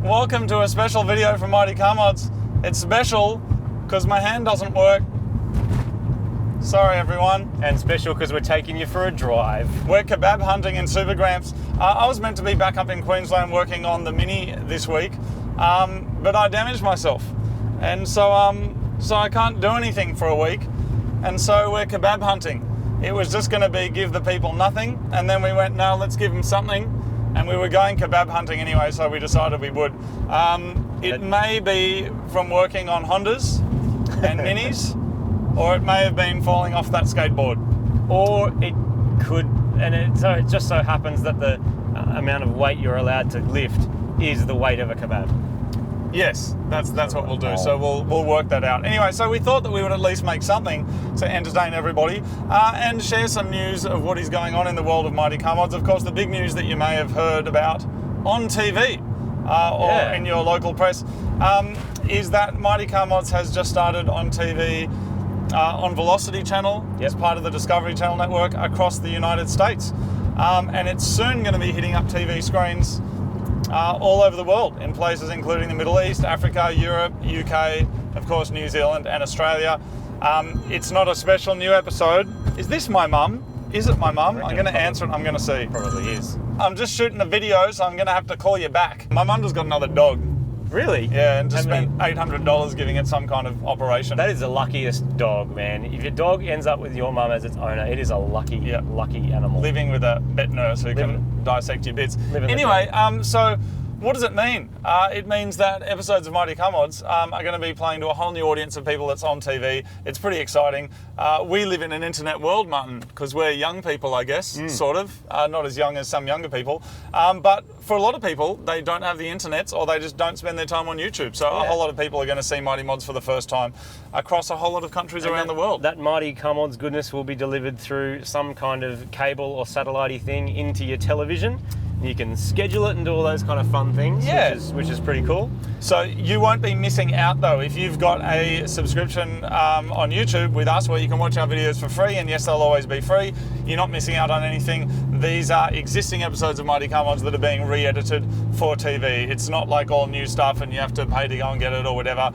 Welcome to a special video from Mighty Car Mods. It's special because my hand doesn't work. Sorry everyone. And special because we're taking you for a drive. We're kebab hunting in Super Gramps. I was meant to be back up in Queensland working on the Mini this week, but I damaged myself. And so I can't do anything for a week. And so we're kebab hunting. It was just going to be give the people nothing, and then we went, no, let's give them something. And we were going kebab hunting anyway, so we decided we would. It may be from working on Hondas and Minis, or it may have been falling off that skateboard. Or it could, and it just so happens that the amount of weight you're allowed to lift is the weight of a kebab. Yes, that's what we'll do. So we'll work that out. Anyway, so we thought that we would at least make something to entertain everybody and share some news of what is going on in the world of Mighty Car Mods. Of course, the big news that you may have heard about on TV or in your local press is that Mighty Car Mods has just started on TV on Velocity Channel as part of the Discovery Channel network across the United States. And it's soon going to be hitting up TV screens all over the world, in places including the Middle East, Africa, Europe, UK, of course New Zealand and Australia. It's not a special new episode. Is this my mum? Is it my mum? I'm going to answer it, I'm going to see. Probably is. I'm just shooting a video, so I'm going to have to call you back. My mum just got another dog. Really? Yeah, and just spent $800 giving it some kind of operation. That is the luckiest dog, man. If your dog ends up with your mum as its owner, it is a lucky animal. Living with a vet nurse who can dissect your bits. Anyway, so what does it mean? It means that episodes of Mighty Car Mods are going to be playing to a whole new audience of people that's on TV. It's pretty exciting. We live in an internet world, Martin, because we're young people, I guess, sort of. Not as young as some younger people. But for a lot of people, they don't have the internet or they just don't spend their time on YouTube. So a whole lot of people are going to see Mighty Mods for the first time across a whole lot of countries around the world. That Mighty Car Mods goodness will be delivered through some kind of cable or satellite thing into your television. You can schedule it and do all those kind of fun things, which is pretty cool. So you won't be missing out though if you've got a subscription on YouTube with us where you can watch our videos for free, and yes, they'll always be free. You're not missing out on anything. These are existing episodes of Mighty Car Mods that are being re-edited for TV. It's not like all new stuff and you have to pay to go and get it or whatever.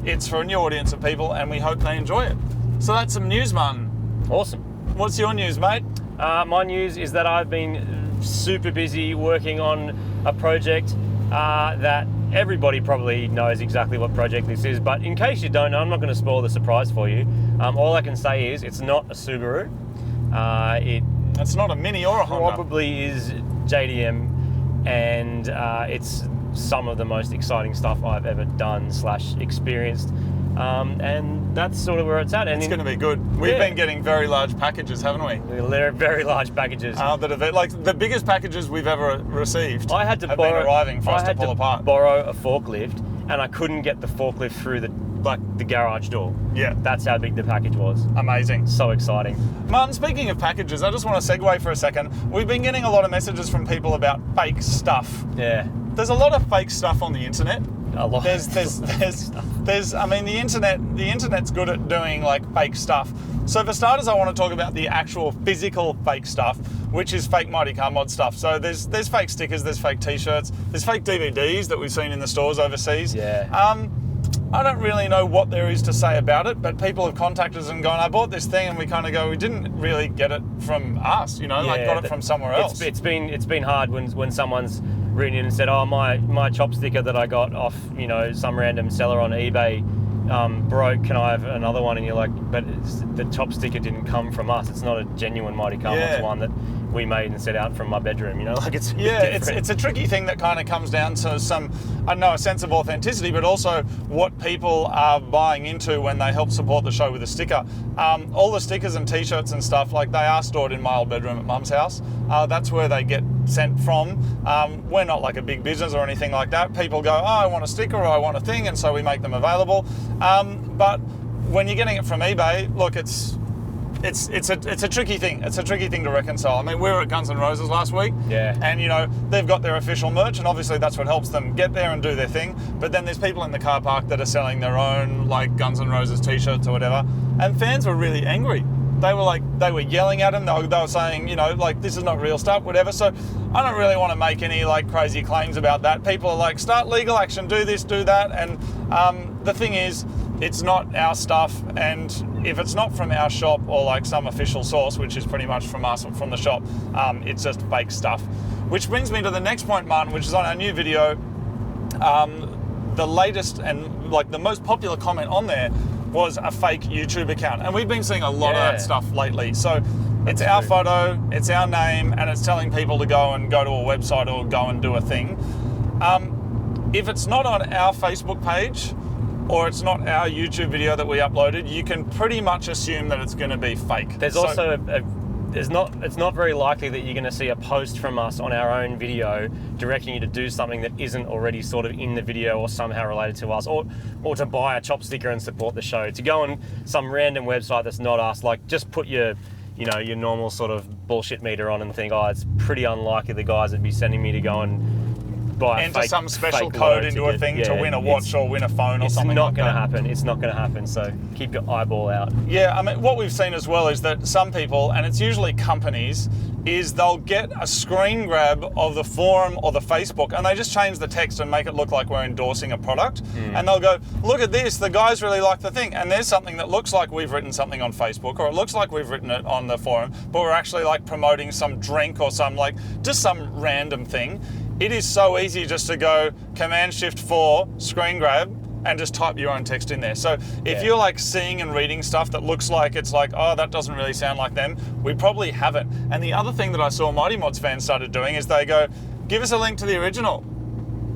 It's for a new audience of people and we hope they enjoy it. So that's some news, Martin. Awesome. What's your news, mate? My news is that I've been super busy working on a project that everybody probably knows exactly what project this is, but in case you don't know, I'm not going to spoil the surprise for you. All I can say is it's not a Subaru. It's not a Mini or a Honda. Probably is JDM, and it's some of the most exciting stuff I've ever done / experienced. And that's sort of where it's at. And it's going to be good. We've been getting very large packages, haven't we? They're very large packages. That are like the biggest packages we've ever received. I had to been arriving for us to pull apart. Borrow a forklift, and I couldn't get the forklift through the garage door. Yeah, that's how big the package was. Amazing. So exciting. Martin, speaking of packages, I just want to segue for a second. We've been getting a lot of messages from people about fake stuff. Yeah. There's a lot of fake stuff on the internet. A lot. I mean, the internet's good at doing like fake stuff. So for starters, I want to talk about the actual physical fake stuff, which is fake Mighty Car Mod stuff. So there's fake stickers, there's fake t-shirts, there's fake DVDs that we've seen in the stores overseas. Yeah. I don't really know what there is to say about it, but people have contacted us and gone, I bought this thing, and we kind of go, we didn't really get it from us, got it from somewhere else. It's been hard when someone's written in and said, oh, my chop sticker that I got off, some random seller on eBay broke, can I have another one? And you're like, but the chop sticker didn't come from us. It's not a genuine Mighty Car Mods one that we made and set out from my bedroom, it's it's a tricky thing that kind of comes down to some, I don't know, a sense of authenticity, but also what people are buying into when they help support the show with a sticker. All the stickers and t-shirts and stuff, like they are stored in my old bedroom at Mum's house. That's where they get sent from. We're not like a big business or anything like that. People go, oh, I want a sticker or I want a thing, and so we make them available. But when you're getting it from eBay, look, it's a tricky thing. It's a tricky thing to reconcile. I mean, we were at Guns N' Roses last week, and they've got their official merch, and obviously that's what helps them get there and do their thing. But then there's people in the car park that are selling their own like Guns N' Roses t-shirts or whatever, and fans were really angry they were yelling at him. They were saying, you know, like, this is not real stuff, whatever. So I don't really want to make any like crazy claims about that. People are like, start legal action, do this, do that. And the thing is, it's not our stuff, and if it's not from our shop or like some official source, which is pretty much from us or from the shop, it's just fake stuff. Which brings me to the next point, Martin, which is on our new video. The latest and like the most popular comment on there was a fake YouTube account, and we've been seeing a lot of that stuff lately. So it's our photo, it's our name, and it's telling people to go to a website or go and do a thing. If it's not on our Facebook page, or it's not our YouTube video that we uploaded, you can pretty much assume that it's going to be fake. There's also it's not very likely that you're going to see a post from us on our own video directing you to do something that isn't already sort of in the video or somehow related to us, or to buy a chop sticker and support the show. To go on some random website that's not us, like, just put your normal sort of bullshit meter on and think, oh, it's pretty unlikely the guys would be sending me to go and buy enter some special code into a thing to win a watch or win a phone or something like that. It's not going to happen. It's not going to happen. So keep your eyeball out. Yeah, I mean, what we've seen as well is that some people, and it's usually companies, is they'll get a screen grab of the forum or the Facebook, and they just change the text and make it look like we're endorsing a product. And they'll go, look at this, the guys really like the thing. And there's something that looks like we've written something on Facebook, or it looks like we've written it on the forum, but we're actually like promoting some drink or some just some random thing. It is so easy just to go Command-Shift-4, screen grab, and just type your own text in there. So if you're like seeing and reading stuff that looks like it's like, oh, that doesn't really sound like them, we probably haven't. And the other thing that I saw Mighty Mods fans started doing is they go, give us a link to the original.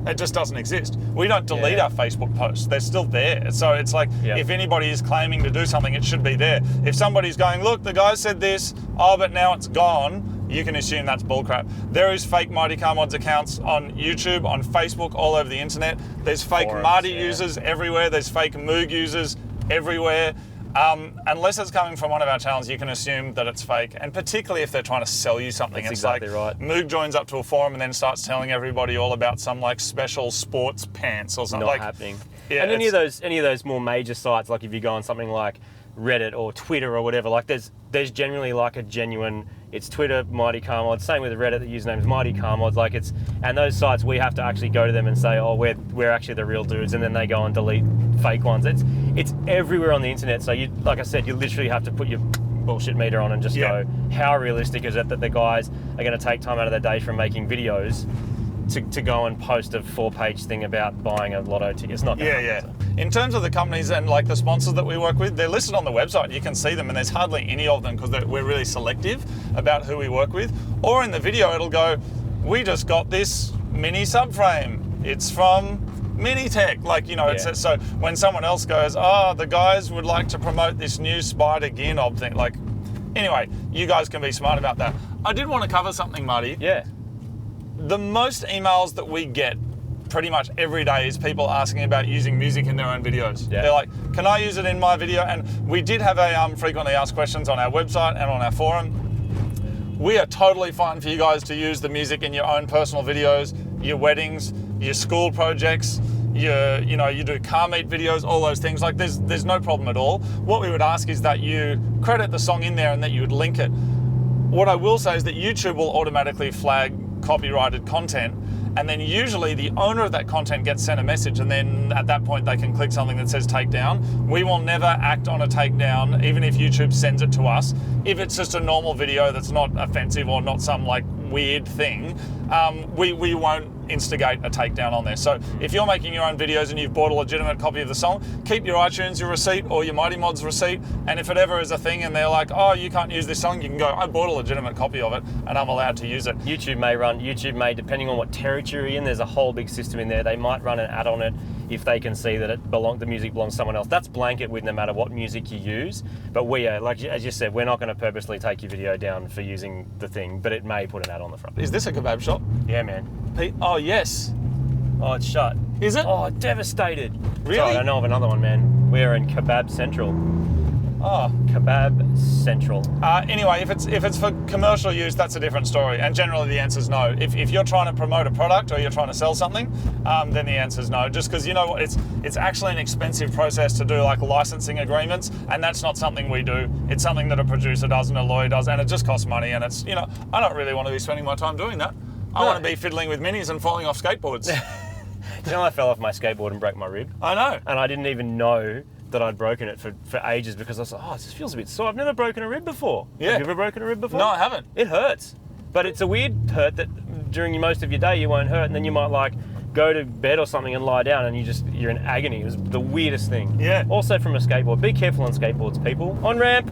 It just doesn't exist. We don't delete our Facebook posts. They're still there. So it's like, if anybody is claiming to do something, it should be there. If somebody's going, look, the guy said this, oh, but now it's gone, you can assume that's bullcrap. There is fake Mighty Car Mods accounts on YouTube, on Facebook, all over the internet. There's fake Marty users everywhere. There's fake Moog users everywhere. Unless it's coming from one of our channels, you can assume that it's fake, and particularly if they're trying to sell you something. That's it's exactly like right. Moog joins up to a forum and then starts telling everybody all about some like special sports pants or something. Not happening. Yeah, and any of those more major sites, like if you go on something like Reddit or Twitter or whatever, like there's generally like a genuine, it's Twitter Mighty Car Mods. Same with Reddit, the username is Mighty Car Mods. Like and those sites, we have to actually go to them and say, oh, we're actually the real dudes, and then they go and delete fake ones. It's everywhere on the internet. So you, like I said, you literally have to put your bullshit meter on and just go, how realistic is it that the guys are going to take time out of their day from making videos to go and post a 4-page thing about buying a lotto ticket? It's not going to happen. In terms of the companies and like the sponsors that we work with, they're listed on the website. You can see them, and there's hardly any of them because we're really selective about who we work with. Or in the video, it'll go, we just got this mini subframe. It's from VTEC. Like, you know, it's so when someone else goes, oh, the guys would like to promote this new Spider gear knob thing. Like, anyway, you guys can be smart about that. I did want to cover something, Marty. Yeah. The most emails that we get pretty much every day is people asking about using music in their own videos. They're like, can I use it in my video? And we did have a frequently asked questions on our website and on our forum. We are totally fine for you guys to use the music in your own personal videos, your weddings, your school projects, you do car meet videos, all those things. Like there's no problem at all. What we would ask is that you credit the song in there and that you would link it. What I will say is that YouTube will automatically flag copyrighted content, and then usually the owner of that content gets sent a message, and then at that point they can click something that says take down. We will never act on a takedown, even if YouTube sends it to us. If it's just a normal video that's not offensive or not some like weird thing, we won't instigate a takedown on there. So if you're making your own videos and you've bought a legitimate copy of the song, keep your iTunes, your receipt, or your Mighty Mods receipt, and if it ever is a thing and they're like, oh, you can't use this song, you can go, I bought a legitimate copy of it and I'm allowed to use it. YouTube may, depending on what territory you're in, there's a whole big system in there. They might run an ad on it if they can see that the music belongs to someone else. That's blanket with no matter what music you use. But we are, like as you said, we're not going to purposely take your video down for using the thing, but it may put an ad on the front. Is this a kebab shop? Yeah, man. Oh, yes. Oh, it's shut. Is it? Oh, devastated. Really? Sorry, I don't know of another one, man. We're in Kebab Central. Oh. Kebab Central. Anyway, if it's for commercial use, that's a different story. And generally the answer is no. If you're trying to promote a product or you're trying to sell something, then the answer is no. Just because, you know what, it's actually an expensive process to do, like licensing agreements, and that's not something we do. It's something that a producer does and a lawyer does, and it just costs money. And it's, you know, I don't really want to be spending my time doing that. I want to be fiddling with minis and falling off skateboards. You know, I fell off my skateboard and broke my rib. I know. And I didn't even know that I'd broken it for ages because I was like, oh, this feels a bit sore. I've never broken a rib before. Yeah. Have you ever broken a rib before? No, I haven't. It hurts. But it's a weird hurt that during most of your day you won't hurt, and then you might like go to bed or something and lie down and you're in agony. It was the weirdest thing. Yeah. Also from a skateboard. Be careful on skateboards, people. On ramp.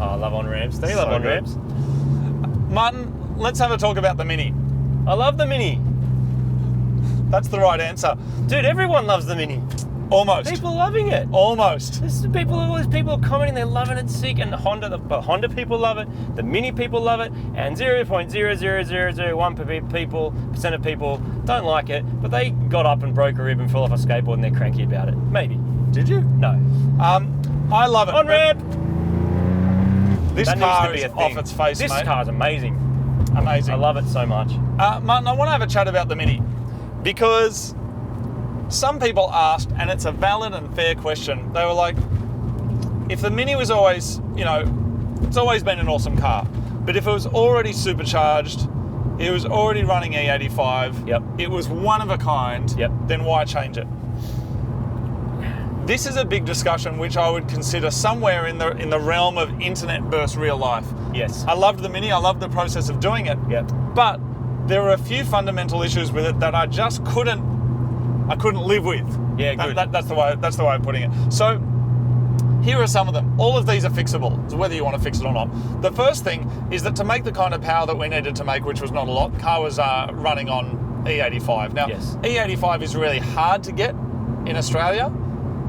Oh, I love on ramps. Do you love on ramps? Martin, let's have a talk about the Mini. I love the Mini. That's the right answer. Dude, everyone loves the Mini. Almost. People are loving it. Almost. All these people are commenting, they're loving it sick, and Honda people love it, the Mini people love it, and 0.00001% of people don't like it, but they got up and broke a rib and fell off a skateboard and they're cranky about it. Maybe. Did you? No. I love it. On ramp! This That car needs is to be a thing. off its face, This mate. car is amazing. Amazing. I love it so much. Martin, I want to have a chat about the Mini because some people asked, and it's a valid and fair question. They were like, if the Mini was always, you know, it's always been an awesome car, but if it was already supercharged, it was already running E85, Yep. it was one of a kind, Yep. then why change it? This is a big discussion which I would consider somewhere in the realm of internet versus real life. Yes. I loved the Mini, I loved the process of doing it. Yep. But there are a few fundamental issues with it that I just couldn't live with. Yeah, good. That's the way of putting it. So here are some of them. All of these are fixable, so whether you want to fix it or not. The first thing is that to make the kind of power that we needed to make, which was not a lot, the car was running on E85. Now, Yes. E85 is really hard to get in Australia.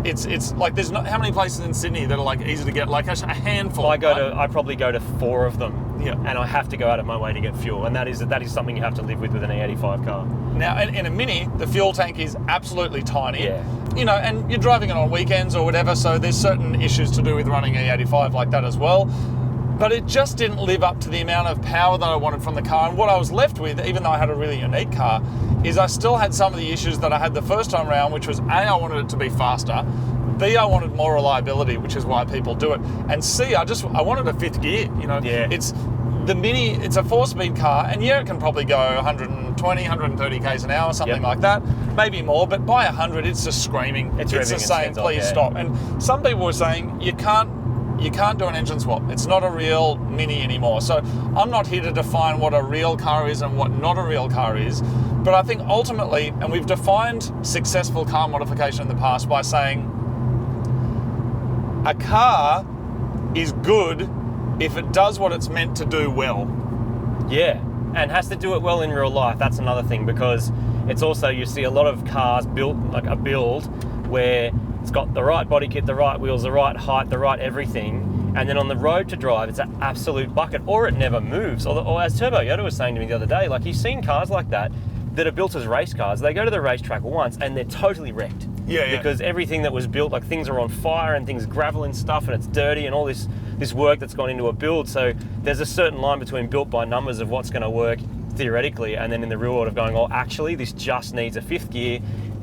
It's like there's not how many places in Sydney that are like easy to get, like a handful. I probably go to 4 of them. Yeah. And I have to go out of my way to get fuel, and that is something you have to live with an E85 car. Now, in a Mini, the fuel tank is absolutely tiny. Yeah. You know, and you're driving it on weekends or whatever, so there's certain issues to do with running E85 like that as well. But it just didn't live up to the amount of power that I wanted from the car. And what I was left with, even though I had a really unique car, is I still had some of the issues that I had the first time around, which was A, I wanted it to be faster. B, I wanted more reliability, which is why people do it. And C, I wanted a fifth gear. You know, Yeah. It's the Mini. It's a 4-speed car, and yeah, it can probably go 120, 130 k's an hour, something Yep. like that, maybe more. But by 100, it's just screaming. It's just revving saying, its heads off, please yeah. stop. And some people were saying you can't do an engine swap. It's not a real Mini anymore. So I'm not here to define what a real car is and what not a real car is. But I think ultimately, and we've defined successful car modification in the past by saying a car is good if it does what it's meant to do well. Yeah, and has to do it well in real life. That's another thing, because it's also, you see a lot of cars built, like a build where it's got the right body kit, the right wheels, the right height, the right everything, and then on the road to drive, it's an absolute bucket, or it never moves. Or as Turbo Yoda was saying to me the other day, like, you've seen cars like that are built as race cars. They go to the racetrack once and they're totally wrecked. Yeah. Because everything that was built, like things are on fire and things gravel and stuff, and it's dirty and all this work that's gone into a build. So there's a certain line between built by numbers of what's going to work theoretically, and then in the real world of going, oh, actually, this just needs a fifth gear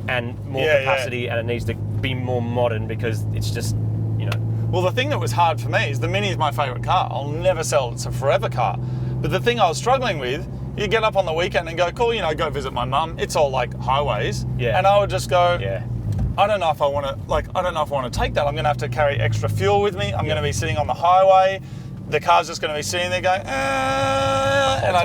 and more capacity, and it needs to be more modern because it's just, you know. Well, the thing that was hard for me is the Mini is my favourite car. I'll never sell it. It's a forever car. But the thing I was struggling with, you get up on the weekend and go, cool, you know, go visit my mum. It's all like highways. Yeah. And I would just go, Yeah. I don't know if I want to take that. I'm going to have to carry extra fuel with me. I'm going to be sitting on the highway. The car's just going to be sitting there going, and I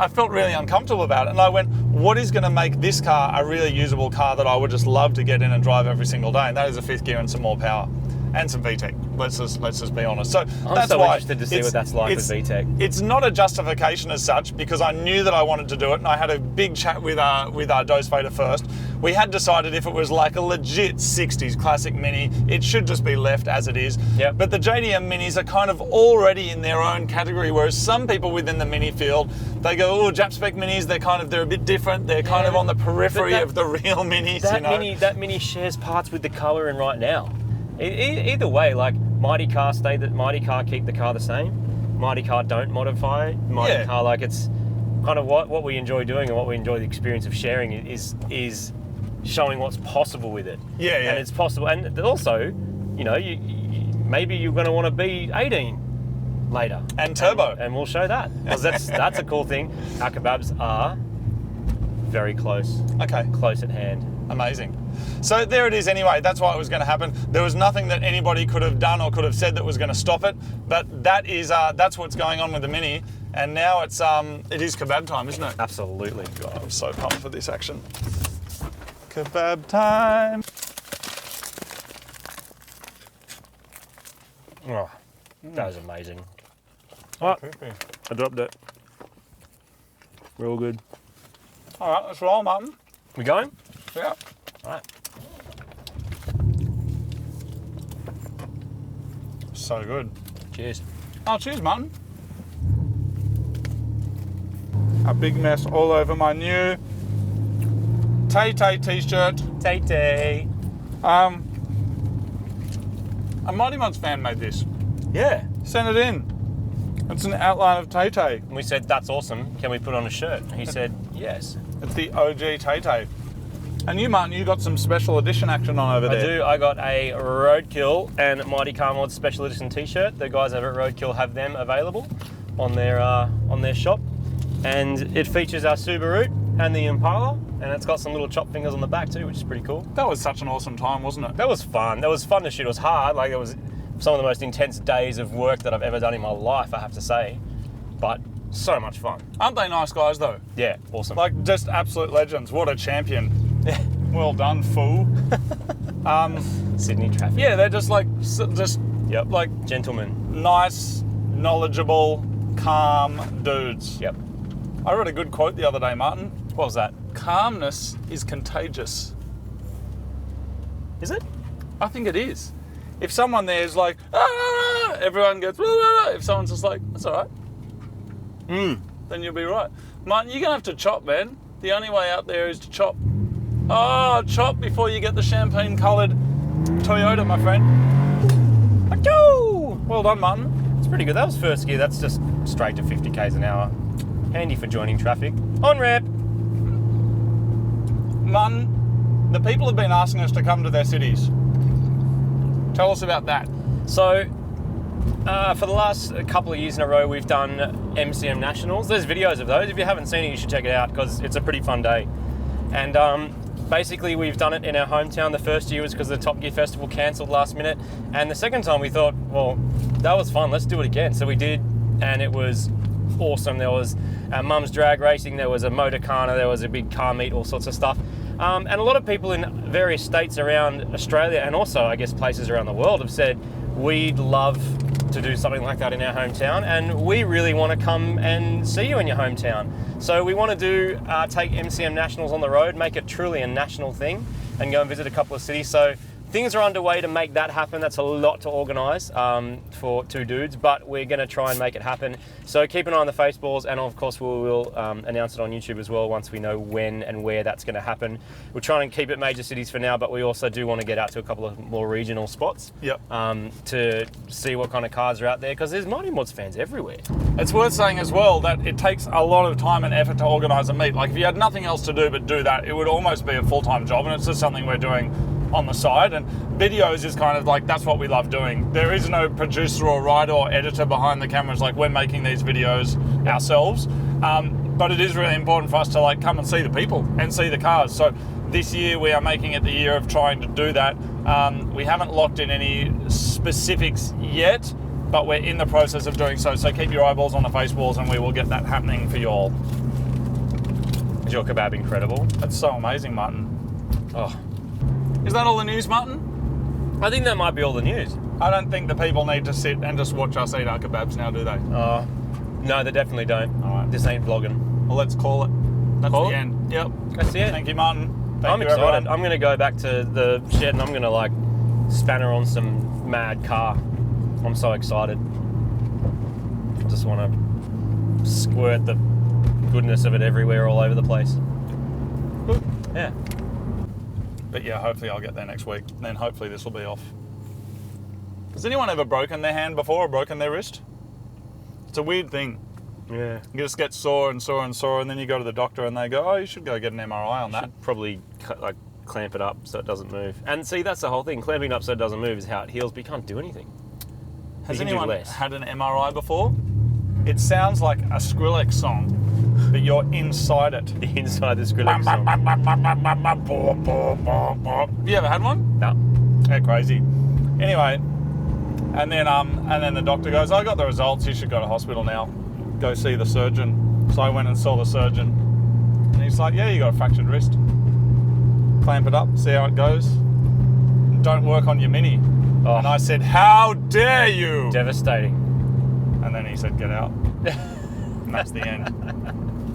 felt really uncomfortable about it. And I went, what is going to make this car a really usable car that I would just love to get in and drive every single day? And that is a fifth gear and some more power and some VTEC. Let's just be honest. So I'm that's so why interested to see what that's like with VTEC. It's not a justification as such, because I knew that I wanted to do it, and I had a big chat with our Dose Fader first, We had decided if it was like a legit 60s classic Mini, it should just be left as it is. Yep. But the JDM Minis are kind of already in their own category, whereas some people within the Mini field, they go, oh, Jap spec Minis, they're a bit different. They're kind of on the periphery of the real Minis, That Mini shares parts with the colour in right now. Either way, like Mighty Car keep the car the same. Mighty Car don't modify. Mighty Car, like it's kind of what we enjoy doing and what we enjoy the experience of sharing is showing what's possible with it. Yeah. And it's possible. And also, you maybe you're going to want to be 18 later. And turbo. And we'll show that. Because that's a cool thing. Our kebabs are very close. Okay. Close at hand. Amazing. So there it is anyway. That's why it was going to happen. There was nothing that anybody could have done or could have said that was going to stop it. But that's what's going on with the Mini. And now it is kebab time, isn't it? Absolutely. God, I'm so pumped for this action. Kebab time. Oh, that was amazing. Oh, I dropped it. We're all good. All right, let's roll, Martin. We going? Yeah. All right. So good. Cheers. Oh, cheers, Martin. A big mess all over my new Tay t-shirt. Tay. A Mighty Mods fan made this. Yeah. Send it in. It's an outline of Tay. And we said, that's awesome. Can we put on a shirt? He said, yes. It's the OG Tay. And you, Martin, you got some special edition action on over there. I do. I got a Roadkill and Mighty Car Mods special edition t-shirt. The guys over at Roadkill have them available on their shop. And it features our Subaru and the Impala, and it's got some little chop fingers on the back too, which is pretty cool. That was such an awesome time, wasn't it? That was fun. That was fun to shoot. It was hard. Like, it was some of the most intense days of work that I've ever done in my life, I have to say. But so much fun. Aren't they nice guys, though? Yeah, awesome. Like, just absolute legends. What a champion. Well done, fool. Sydney traffic. Yeah, they're just like, Yep. like Gentlemen. nice, knowledgeable, calm dudes. Yep. I read a good quote the other day, Martin. What was that? Calmness is contagious. Is it? I think it is. If someone there is like, ah, everyone goes, ah. If someone's just like, that's all right, then you'll be right. Martin, you're going to have to chop, man. The only way out there is to chop. Oh, chop before you get the champagne-coloured Toyota, my friend. Achoo! Well done, Martin. It's pretty good. That was first gear. That's just straight to 50 k's an hour. Handy for joining traffic. On ramp. Martin, the people have been asking us to come to their cities. Tell us about that. So, for the last couple of years in a row, we've done MCM Nationals. There's videos of those. If you haven't seen it, you should check it out because it's a pretty fun day. And basically, we've done it in our hometown. The first year was because the Top Gear Festival cancelled last minute. And the second time we thought, well, that was fun. Let's do it again. So we did, and it was awesome. There was mum's drag racing. There was a motorcana. There was a big car meet, all sorts of stuff. And a lot of people in various states around Australia and also, I guess, places around the world have said, we'd love to do something like that in our hometown, and we really want to come and see you in your hometown. So we want to take MCM Nationals on the road, make it truly a national thing, and go and visit a couple of cities. So things are underway to make that happen. That's a lot to organise for two dudes, but we're going to try and make it happen. So keep an eye on the Faceballs, and of course we will announce it on YouTube as well once we know when and where that's going to happen. We're trying to keep it major cities for now, but we also do want to get out to a couple of more regional spots. Yep. To see what kind of cars are out there, because there's Mighty Mods fans everywhere. It's worth saying as well that it takes a lot of time and effort to organise a meet. Like, if you had nothing else to do but do that, it would almost be a full-time job, and it's just something we're doing on the side. And videos is kind of like, that's what we love doing. There is no producer or writer or editor behind the cameras. Like, we're making these videos ourselves. But it is really important for us to like come and see the people and see the cars. So this year we are making it the year of trying to do that. We haven't locked in any specifics yet, but we're in the process of doing so. So keep your eyeballs on the Faceballs and we will get that happening for you all. Is your kebab incredible? That's so amazing, Martin. Oh, is that all the news, Martin? I think that might be all the news. I don't think the people need to sit and just watch us eat our kebabs now, do they? No, they definitely don't. All right. This ain't vlogging. Well, let's call it. That's Call the it? end. Yep. That's it. Thank you, Martin. Thank I'm you, excited. everyone. I'm going to go back to the shed and I'm going to like spanner on some mad car. I'm so excited. Just want to squirt the goodness of it everywhere, all over the place. Good. Yeah. But yeah, hopefully I'll get there next week. And then hopefully this will be off. Has anyone ever broken their hand before or broken their wrist? It's a weird thing. Yeah. You just get sore and sore and sore, and then you go to the doctor and they go, oh, you should go get an MRI on that. Should probably like clamp it up so it doesn't move. And see, that's the whole thing. Clamping it up so it doesn't move is how it heals, but you can't do anything. Has You can do anyone less. had an MRI before? It sounds like a Skrillex song, but you're inside it. Inside the Skrillex song. You ever had one? No. Yeah, crazy. Anyway, and then the doctor goes, I got the results, you should go to hospital now. Go see the surgeon. So I went and saw the surgeon. And he's like, yeah, you got a fractured wrist. Clamp it up, see how it goes. Don't work on your Mini. Oh. And I said, how dare you? Devastating. And then he said, get out. And that's the end.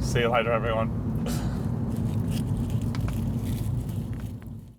See you later, everyone.